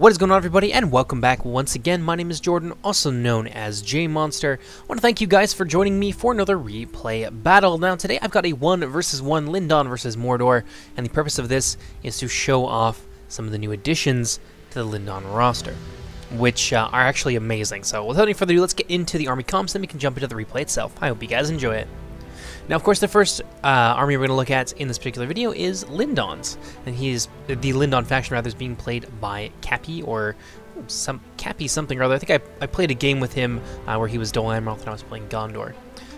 What is going on, everybody, and welcome back once again. My name is Jordan, also known as JMonster. I want to thank you guys for joining me for another replay battle. Now, today I've got a 1 versus 1 Lindon versus Mordor, and the purpose of this is to show off some of the new additions to the Lindon roster, which are actually amazing. So, without any further ado, let's get into the army comps, then we can jump into the replay itself. I hope you guys enjoy it. Now, of course, the first army we're going to look at in this particular video is Lindon's, and the Lindon faction rather is being played by Cappy, or Cappy something or other. I think I played a game with him where he was Dol Amroth and I was playing Gondor.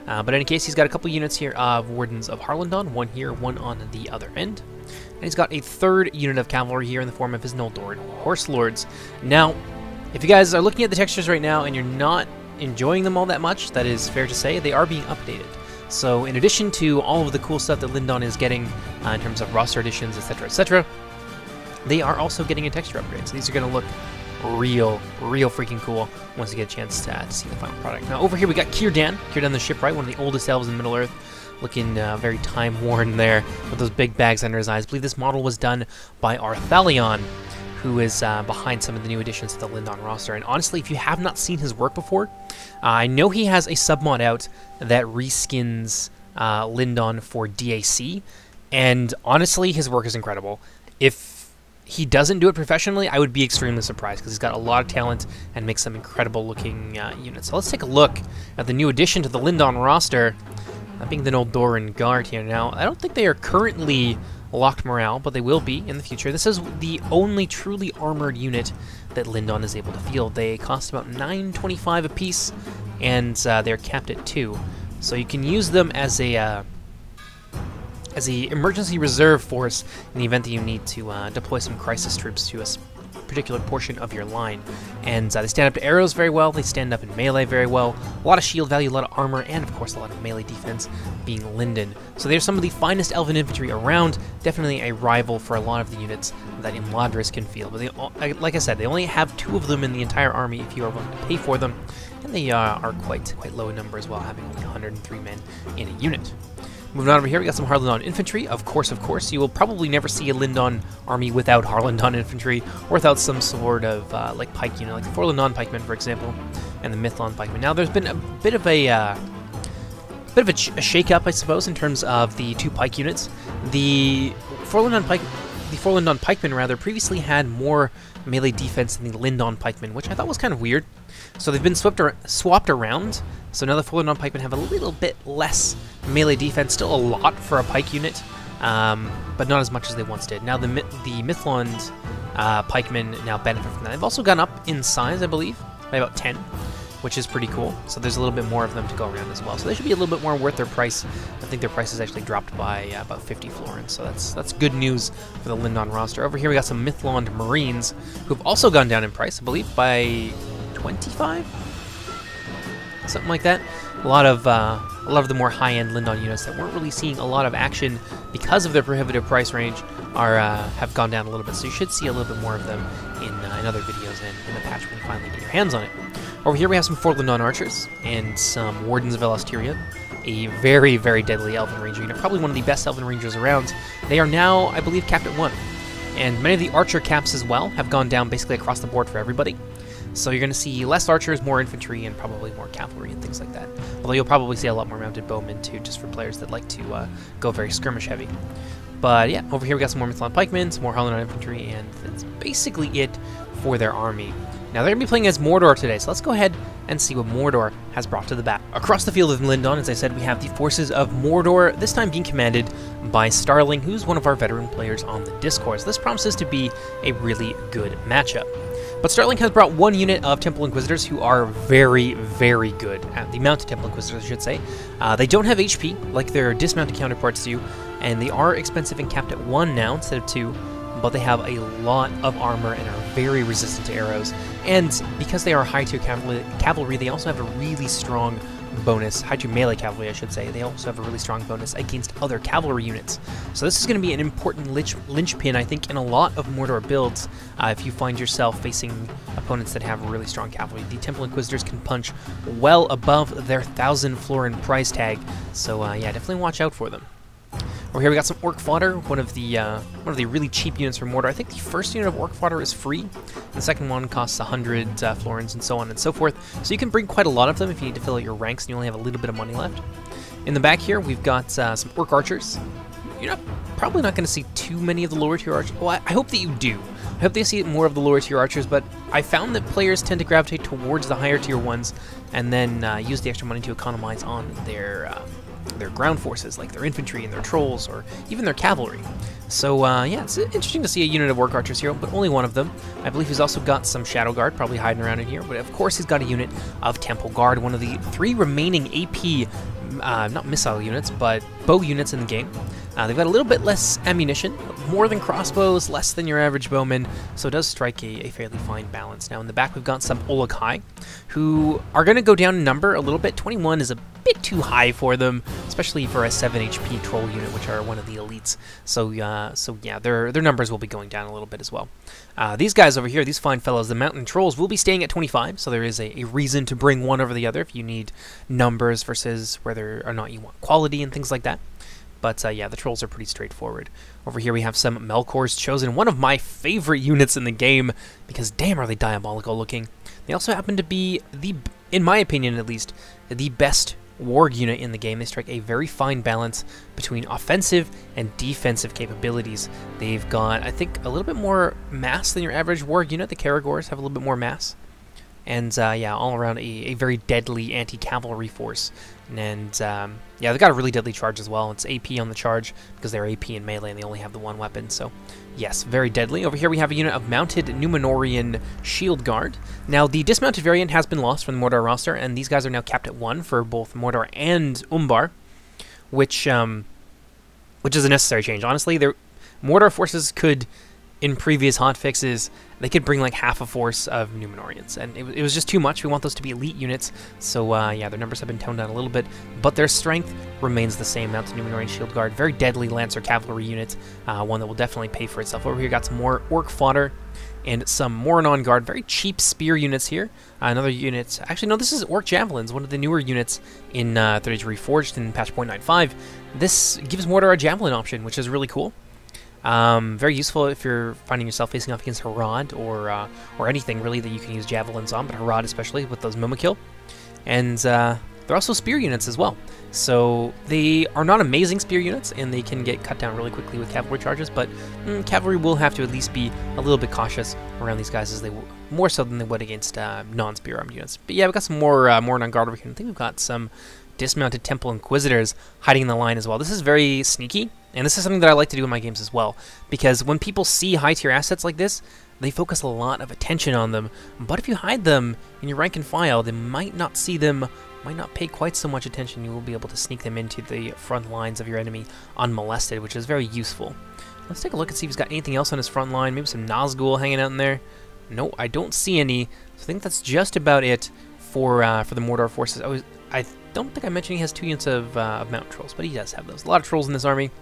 But in any case, he's got a couple units here of Wardens of Harlondon, one here, one on the other end. And he's got a third unit of cavalry here in the form of his Noldor Horse Lords. Now, if you guys are looking at the textures right now and you're not enjoying them all that much, that is fair to say, they are being updated. So in addition to all of the cool stuff that Lindon is getting in terms of roster additions, etc., they are also getting a texture upgrade. So these are going to look real freaking cool once you get a chance to see the final product. Now over here we got Círdan the Shipwright, one of the oldest elves in Middle-earth, looking very time-worn there with those big bags under his eyes. I believe this model was done by Arthalion, who is behind some of the new additions to the Lindon roster. And honestly, if you have not seen his work before, I know he has a submod out that reskins Lindon for DAC, and honestly, his work is incredible. If he doesn't do it professionally, I would be extremely surprised, because he's got a lot of talent and makes some incredible looking units. So let's take a look at the new addition to the Lindon roster, being the Noldoran Guard here. Now, I don't think they are currently locked morale, but they will be in the future. This is the only truly armored unit that Lindon is able to field. They cost about 925 apiece, and they're capped at 2. So you can use them as a emergency reserve force in the event that you need to deploy some crisis troops to a particular portion of your line. And they stand up to arrows very well, they stand up in melee very well, a lot of shield value, a lot of armor, and of course a lot of melee defense, being Lindon. So they're some of the finest elven infantry around, definitely a rival for a lot of the units that Imladris can field. But they, like I said, they only have 2 of them in the entire army if you are willing to pay for them, and they are quite low in number as well, having only 103 men in a unit. Moving on over here, we got some Harlondon infantry. Of course, you will probably never see a Lindon army without Harlondon infantry, or without some sort of like pike unit, like the Forlondon pikemen, for example, and the Mithlon pikemen. Now, there's been a bit of a shake-up, I suppose, in terms of the 2 pike units. The Forlondon pikemen rather previously had more melee defense than the Lindon pikemen, which I thought was kind of weird. So they've been swapped around. So now the Forlondon pikemen have a little bit less melee defense, still a lot for a pike unit, but not as much as they once did. Now the Mithlon pikemen now benefit from that. They've also gone up in size, I believe, by about 10, which is pretty cool. So there's a little bit more of them to go around as well. So they should be a little bit more worth their price. I think their price has actually dropped by about 50 florins. So that's good news for the Lindon roster. Over here we got some Mithlon Marines, who've also gone down in price, I believe, by 25? Something like that. A lot of the more high-end Lindon units that weren't really seeing a lot of action because of their prohibitive price range have gone down a little bit. So you should see a little bit more of them in other videos and in the patch when you finally get your hands on it. Over here we have some Forlondon archers and some Wardens of Elastyria, a very deadly Elven Ranger unit, probably one of the best Elven Rangers around. They are now, I believe, capped at 1. And many of the archer caps as well have gone down basically across the board for everybody. So you're going to see less archers, more infantry, and probably more cavalry and things like that. Although you'll probably see a lot more mounted bowmen too, just for players that like to go very skirmish heavy. But yeah, over here we got some more Mithlon pikemen, some more Harlondon infantry, and that's basically it for their army. Now they're going to be playing as Mordor today, so let's go ahead and see what Mordor has brought to the battle. Across the field of Lindon, as I said, we have the forces of Mordor, this time being commanded by Starling, who's one of our veteran players on the Discord. So this promises to be a really good matchup. But Starling has brought 1 unit of Temple Inquisitors who are very good at the mounted Temple Inquisitors, I should say. They don't have HP like their dismounted counterparts do, and they are expensive and capped at 1 now instead of 2, but they have a lot of armor and are very resistant to arrows. And because they are high-tier cavalry, they also have a really strong bonus, high-tier melee cavalry, I should say. They also have a really strong bonus against other cavalry units. So this is going to be an important linchpin, I think, in a lot of Mordor builds. If you find yourself facing opponents that have really strong cavalry, the Temple Inquisitors can punch well above their 1,000 florin price tag. So yeah, definitely watch out for them. Over here we got some Orc Fodder, one of the really cheap units from Mordor. I think the first unit of Orc Fodder is free. The second one costs 100 florins and so on and so forth. So you can bring quite a lot of them if you need to fill out your ranks and you only have a little bit of money left. In the back here we've got some Orc Archers. You're probably not going to see too many of the lower tier archers. Well, I hope that you do. I hope they see more of the lower tier archers, but I found that players tend to gravitate towards the higher tier ones and then use the extra money to economize on their ground forces, like their infantry and their trolls, or even their cavalry. So yeah, it's interesting to see a unit of Orc Archers here, but only one of them. I believe he's also got some Shadow Guard, probably hiding around in here, but of course he's got a unit of Temple Guard, one of the 3 remaining AP, not missile units, but bow units in the game. They've got a little bit less ammunition, more than crossbows, less than your average bowman, so it does strike a fairly fine balance. Now in the back we've got some Olokai, who are going to go down in number a little bit. 21 is a bit too high for them, especially for a 7 HP troll unit, which are one of the elites. So yeah, their numbers will be going down a little bit as well. These guys over here, these fine fellows, the mountain trolls, will be staying at 25, so there is a reason to bring one over the other if you need numbers versus whether or not you want quality and things like that. But yeah, the trolls are pretty straightforward. Over here we have some Melkor's Chosen, one of my favorite units in the game, because damn are they diabolical looking. They also happen to be, in my opinion at least, the best warg unit in the game. They strike a very fine balance between offensive and defensive capabilities. They've got, I think, a little bit more mass than your average warg unit. The Caragors have a little bit more mass. And yeah, all around a very deadly anti-cavalry force. And yeah, they've got a really deadly charge as well. It's AP on the charge because they're AP in melee and they only have the one weapon. So yes, very deadly. Over here we have a unit of mounted Numenorian Shield Guard. Now the dismounted variant has been lost from the Mordor roster, and these guys are now capped at 1 for both Mordor and Umbar, which is a necessary change. Honestly, Mordor forces could, in previous hotfixes, they could bring like half a force of Numenorians, and it was just too much. We want those to be elite units, so yeah, their numbers have been toned down a little bit, but their strength remains the same. Mounted Numenorian Shield Guard, very deadly Lancer Cavalry unit, one that will definitely pay for itself. Over here, got some more Orc Fodder and some Moranon Guard, very cheap spear units here. Another unit, actually no, this is Orc Javelins, one of the newer units in Age Reforged in patch 0.95. This gives Mordor a Javelin option, which is really cool. Very useful if you're finding yourself facing off against Harad or anything really that you can use javelins on, but Harad especially with those Momokill. And they're also spear units as well. So they are not amazing spear units, and they can get cut down really quickly with cavalry charges, but cavalry will have to at least be a little bit cautious around these guys, as they more so than they would against non-spear armed units. But yeah, we've got some more on guard over here. I think we've got some dismounted Temple Inquisitors hiding in the line as well. This is very sneaky, and this is something that I like to do in my games as well, because when people see high-tier assets like this, they focus a lot of attention on them, but if you hide them in your rank and file, they might not see them, might not pay quite so much attention. You will be able to sneak them into the front lines of your enemy unmolested, which is very useful. Let's take a look and see if he's got anything else on his front line. Maybe some Nazgul hanging out in there. No, I don't see any, so I think that's just about it for the Mordor forces. I don't think I mentioned he has 2 units of mountain trolls, but he does have those. A lot of trolls in this army.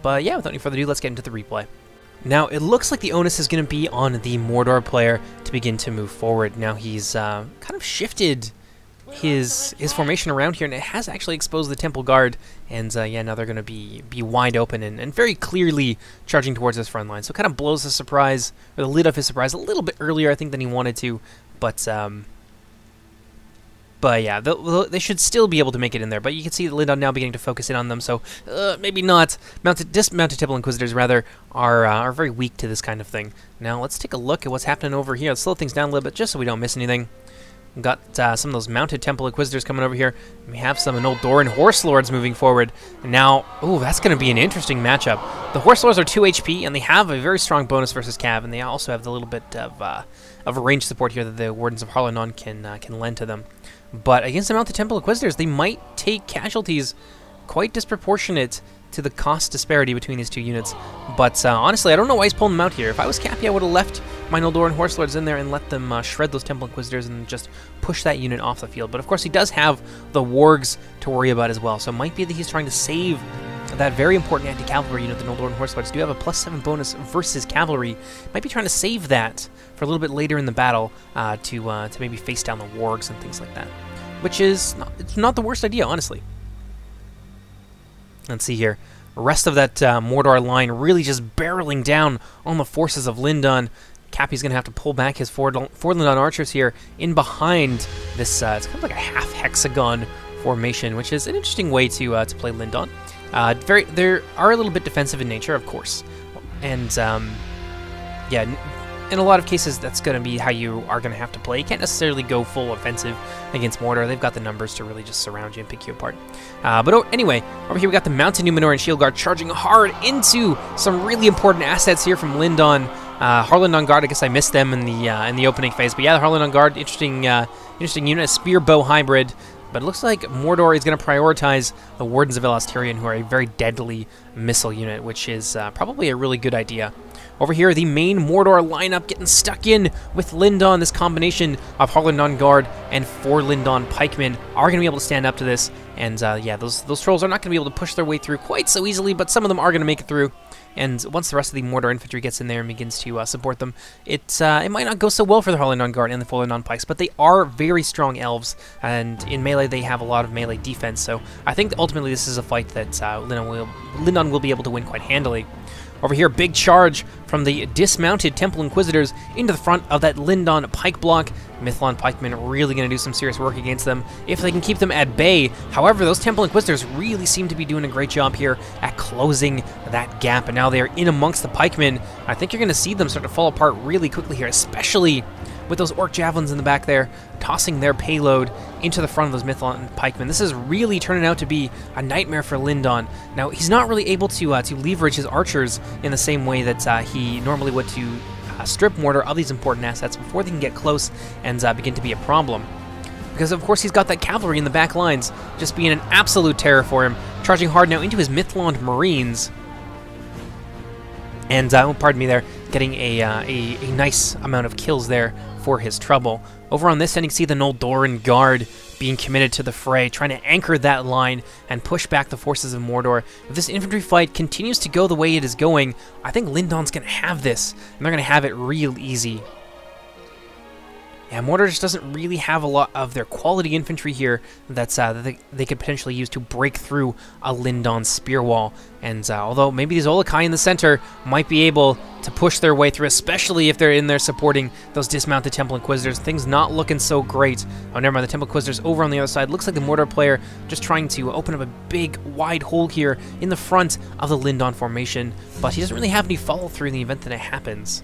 But yeah, without any further ado, let's get into the replay. Now, it looks like the onus is going to be on the Mordor player to begin to move forward. Now, he's kind of shifted his formation around here, and it has actually exposed the Temple Guard. And yeah, now they're going to be wide open and very clearly charging towards this front line. So it kind of blows the surprise, or the lid of his surprise, a little bit earlier, I think, than he wanted to. But yeah, they should still be able to make it in there. But you can see the Lindon now beginning to focus in on them, so maybe not. Dismounted Temple Inquisitors, rather, are very weak to this kind of thing. Now, let's take a look at what's happening over here. Let's slow things down a little bit, just so we don't miss anything. We've got some of those mounted Temple Inquisitors coming over here. We have some Noldoran Horse Lords moving forward. And now, ooh, that's going to be an interesting matchup. The Horse Lords are 2 HP, and they have a very strong bonus versus Cav, and they also have the little bit of range support here that the Wardens of Harlanon can lend to them. But against the Mounted Temple Inquisitors, they might take casualties quite disproportionate to the cost disparity between these 2 units. But honestly, I don't know why he's pulling them out here. If I was Cappy, I would have left my Noldoran Horse Lords in there and let them shred those Temple Inquisitors and just push that unit off the field. But of course, he does have the Wargs to worry about as well. So it might be that he's trying to save that very important anti-cavalry unit. The Noldoran Horse Lords do have a +7 bonus versus cavalry. Might be trying to save that for a little bit later in the battle to maybe face down the Wargs and things like that. Which is it's not the worst idea, honestly. Let's see here. rest of that Mordor line really just barreling down on the forces of Lindon. Cappy's going to have to pull back his four Lindon archers here in behind this. It's kind of like a half hexagon formation, which is an interesting way to play Lindon. They are a little bit defensive in nature, of course, and yeah, in a lot of cases that's going to be how you are going to have to play. You can't necessarily go full offensive against Mordor. They've got the numbers to really just surround you and pick you apart. Anyway, over here we got the Mounted Numenorean Shield Guard charging hard into some really important assets here from Lindon. Harlindon Guard, I guess I missed them in the opening phase, but yeah, the Harlindon Guard, interesting unit, a spear bow hybrid. But it looks like Mordor is going to prioritize the Wardens of Elastirion, who are a very deadly missile unit, which is probably a really good idea. Over here, the main Mordor lineup getting stuck in with Lindon. This combination of Harlindon Guard and 4 Lindon Pikemen are going to be able to stand up to this. And yeah, those trolls are not going to be able to push their way through quite so easily, but some of them are going to make it through. And once the rest of the Mordor infantry gets in there and begins to support them, it might not go so well for the Harlindon Guard and the 4 Lindon Pikes, but they are very strong elves, and in melee they have a lot of melee defense, so I think ultimately this is a fight that Lindon will be able to win quite handily. Over here, big charge from the dismounted Temple Inquisitors into the front of that Lindon Pike block. Mithlon Pikemen really going to do some serious work against them if they can keep them at bay. However, those Temple Inquisitors really seem to be doing a great job here at closing that gap, and now they are in amongst the Pikemen. I think you're going to see them start to fall apart really quickly here, especially with those Orc Javelins in the back there, tossing their payload into the front of those Mithlon Pikemen. This is really turning out to be a nightmare for Lindon. Now, he's not really able to leverage his archers in the same way that he normally would to strip Mordor of these important assets before they can get close and begin to be a problem. Because, of course, he's got that cavalry in the back lines, just being an absolute terror for him, charging hard now into his Mithlond Marines. And, pardon me there, getting a nice amount of kills there for his trouble. Over on this end, you can see the Noldoran Guard being committed to the fray, trying to anchor that line and push back the forces of Mordor. If this infantry fight continues to go the way it is going, I think Lindon's going to have this, and they're going to have it real easy. Yeah, Mordor just doesn't really have a lot of their quality infantry here that they could potentially use to break through a Lindon spear wall. And although maybe these Olokai in the center might be able to push their way through, especially if they're in there supporting those dismounted Temple Inquisitors, things not looking so great. Oh, never mind, the Temple Inquisitors over on the other side. Looks like the Mordor player just trying to open up a big, wide hole here in the front of the Lindon formation, but he doesn't really have any follow-through in the event that it happens.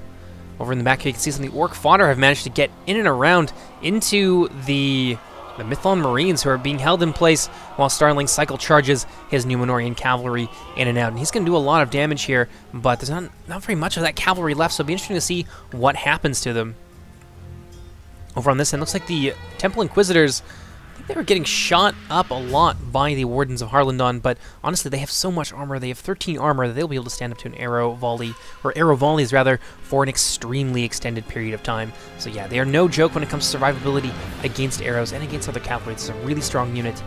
Over in the back here, you can see some of the Orc fodder have managed to get in and around into the Mithlon Marines, who are being held in place while Starling cycle charges his Numenorean cavalry in and out. And he's going to do a lot of damage here, but there's not very much of that cavalry left, so it'll be interesting to see what happens to them. Over on this end, looks like the Temple Inquisitors, I think they were getting shot up a lot by the Wardens of Harlindon, but honestly, they have so much armor. They have 13 armor that they'll be able to stand up to an arrow volley, or arrow volleys rather, for an extremely extended period of time. So yeah, they are no joke when it comes to survivability against arrows and against other cavalry. This is a really strong unit.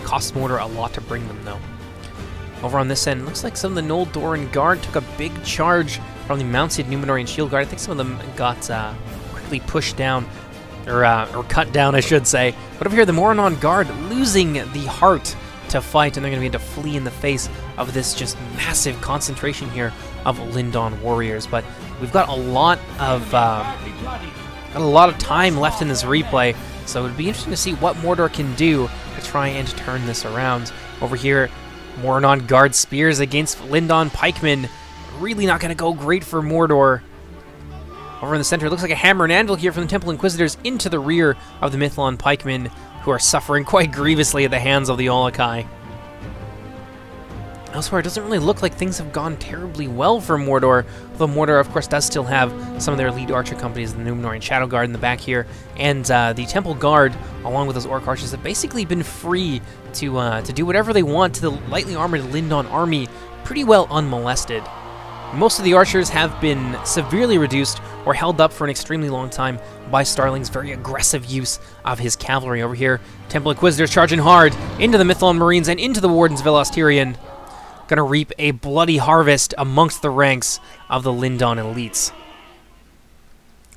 Costs Mordor a lot to bring them, though. Over on this end, looks like some of the Noldoran Guard took a big charge from the mounted Numenorean Shield Guard. I think some of them got quickly pushed down, or cut down, I should say. But over here, the Mordor Guard losing the heart to fight, and they're going to be able to flee in the face of this just massive concentration here of Lindon warriors. But we've got a lot of time left in this replay, so it would be interesting to see what Mordor can do to try and turn this around. Over here, Mordor Guard spears against Lindon pikemen. Really not going to go great for Mordor. Over in the center, it looks like a hammer and anvil here from the Temple Inquisitors into the rear of the Mithlon pikemen, who are suffering quite grievously at the hands of the Olokai. Elsewhere, it doesn't really look like things have gone terribly well for Mordor, though Mordor, of course, does still have some of their elite archer companies, the Numenorean Shadow Guard in the back here, and the Temple Guard, along with those Orc archers, have basically been free to do whatever they want to the lightly armored Lindon army pretty well unmolested. Most of the archers have been severely reduced or held up for an extremely long time by Starling's very aggressive use of his cavalry. Over here, Temple Inquisitors charging hard into the Mithlon Marines and into the Wardens of Elastirion. Gonna reap a bloody harvest amongst the ranks of the Lindon elites.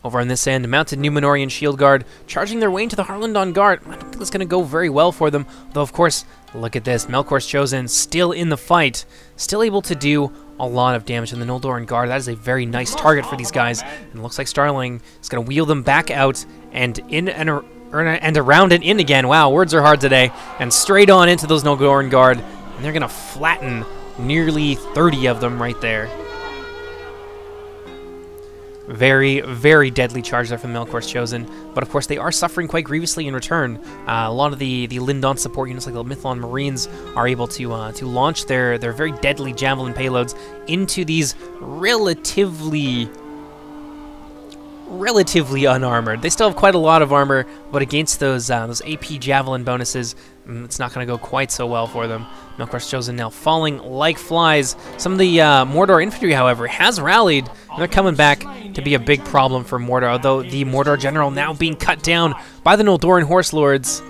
Over on this end, mounted Númenórean shield guard charging their way into the Harlindon guard. I don't think that's going to go very well for them. Though, of course, look at this. Melkor's Chosen still in the fight. Still able to do a lot of damage in the Noldoran guard. That is a very nice target for these guys. And it looks like Starling is going to wheel them back out and in and around and in again. Wow, words are hard today. And straight on into those Noldoran guard. And they're going to flatten nearly 30 of them right there. Very, very deadly charge there from the Melkor's Chosen, but of course they are suffering quite grievously in return. A lot of the Lindon support units like the Mithlon Marines are able to launch their very deadly javelin payloads into these relatively unarmored. They still have quite a lot of armor, but against those AP javelin bonuses, it's not going to go quite so well for them. Melkor's Chosen now falling like flies. Some of the Mordor infantry, however, has rallied, and they're coming back to be a big problem for Mordor, although the Mordor general now being cut down by the Noldoran Horse Lords.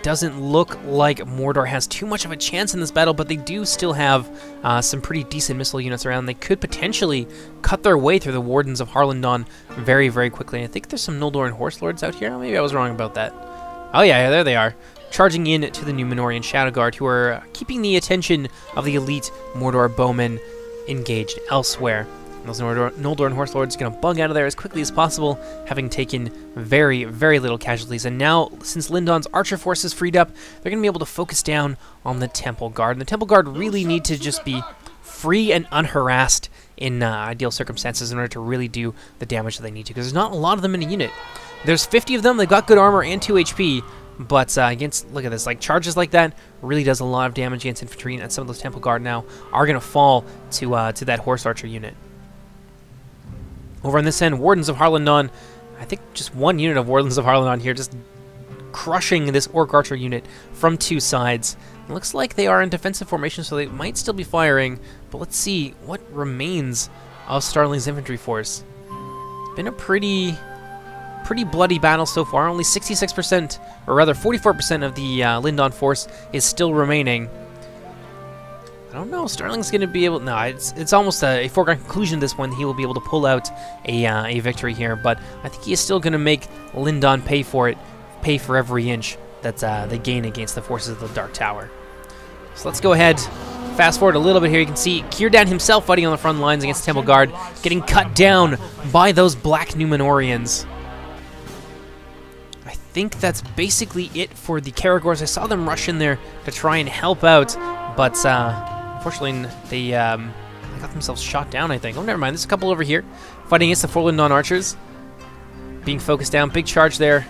Doesn't look like Mordor has too much of a chance in this battle, but they do still have some pretty decent missile units around. They could potentially cut their way through the Wardens of Harlindon very, very quickly. I think there's some Noldoran Horse Lords out here. Maybe I was wrong about that. Oh yeah, there they are. Charging in to the Númenórean Shadow Guard, who are keeping the attention of the elite Mordor bowmen engaged elsewhere. And those Noldoran Horse Lords are going to bug out of there as quickly as possible, having taken very, very little casualties. And now, since Lindon's archer force is freed up, they're going to be able to focus down on the Temple Guard. And the Temple Guard really need to just be free and unharassed in ideal circumstances in order to really do the damage that they need to, because there's not a lot of them in a unit. There's 50 of them, they've got good armor and 2 HP, but against, look at this, like charges like that really does a lot of damage against infantry, and some of those Temple Guard now are going to fall to that Horse Archer unit. Over on this end, Wardens of Harlindon, I think just one unit of Wardens of Harlindon here, just crushing this Orc Archer unit from 2 sides. It looks like they are in defensive formation, so they might still be firing, but let's see what remains of Starling's infantry force. It's been a pretty bloody battle so far. Only 66%, or rather 44% of the Lindon force is still remaining. I don't know. Starling's going to be able... No, it's almost a foregone conclusion this one. He will be able to pull out a victory here, but I think he is still going to make Lindon pay for it, pay for every inch that they gain against the forces of the Dark Tower. So let's go ahead, fast forward a little bit here. You can see Círdan himself fighting on the front lines against the Temple Guard, getting cut down by those black Númenóreans. I think that's basically it for the Caragors. I saw them rush in there to try and help out, but unfortunately they got themselves shot down, I think. Oh, never mind. There's a couple over here fighting against the 4 Lindon archers. Being focused down. Big charge there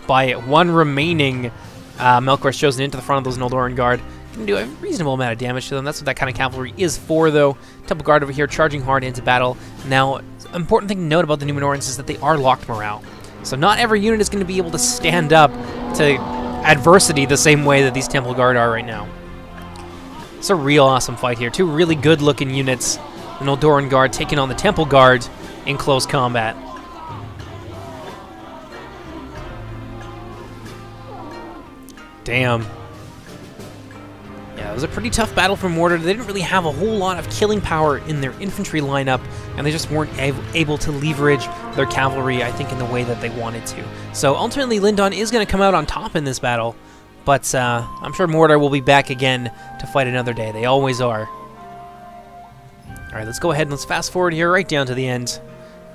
by one remaining Melkor's Chosen into the front of those Noldoran Guard. Can do a reasonable amount of damage to them. That's what that kind of cavalry is for, though. Temple Guard over here charging hard into battle. Now, important thing to note about the Númenóreans is that they are locked morale. So not every unit is going to be able to stand up to adversity the same way that these Temple Guard are right now. It's a real awesome fight here. 2 really good-looking units. The Noldoran Guard taking on the Temple Guard in close combat. Damn. Yeah, it was a pretty tough battle for Mordor. They didn't really have a whole lot of killing power in their infantry lineup, and they just weren't able to leverage their cavalry, I think, in the way that they wanted to. So ultimately, Lindon is going to come out on top in this battle, but I'm sure Mordor will be back again to fight another day. They always are. Alright, let's go ahead and let's fast forward here right down to the end.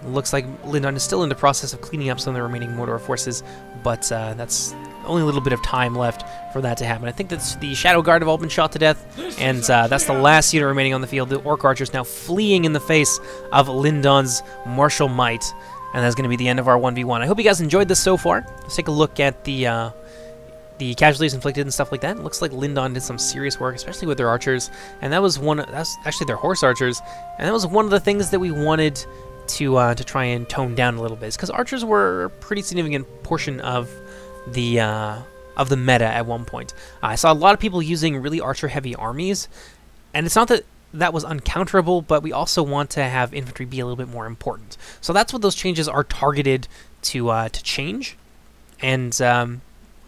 It looks like Lindon is still in the process of cleaning up some of the remaining Mordor forces, but that's only a little bit of time left for that to happen. I think that's the Shadow Guard have all been shot to death, and that's the last unit remaining on the field. The Orc Archers now fleeing in the face of Lindon's martial might, and that's going to be the end of our 1v1. I hope you guys enjoyed this so far. Let's take a look at the casualties inflicted and stuff like that. It looks like Lindon did some serious work, especially with their archers, and that's actually their horse archers, and that was one of the things that we wanted to try and tone down a little bit, because archers were a pretty significant portion of the meta at one point. I saw a lot of people using really archer-heavy armies, and it's not that that was uncounterable, but we also want to have infantry be a little bit more important. So that's what those changes are targeted to change, and well,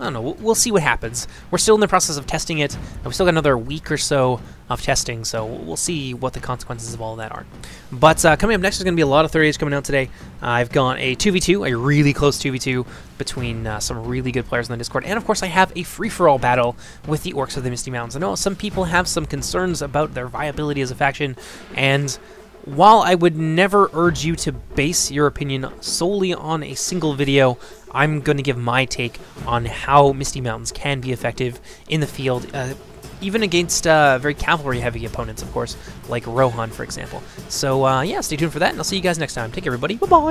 I don't know. We'll see what happens. We're still in the process of testing it. And we still got another week or so of testing, so we'll see what the consequences of all of that are. But coming up next is going to be a lot of 30 Age coming out today. I've got a 2v2, a really close 2v2 between some really good players on the Discord. And, of course, I have a free-for-all battle with the Orcs of the Misty Mountains. I know some people have some concerns about their viability as a faction, and while I would never urge you to base your opinion solely on a single video, I'm going to give my take on how Misty Mountains can be effective in the field, even against very cavalry-heavy opponents, of course, like Rohan, for example. So, yeah, stay tuned for that, and I'll see you guys next time. Take care, everybody. Bye-bye!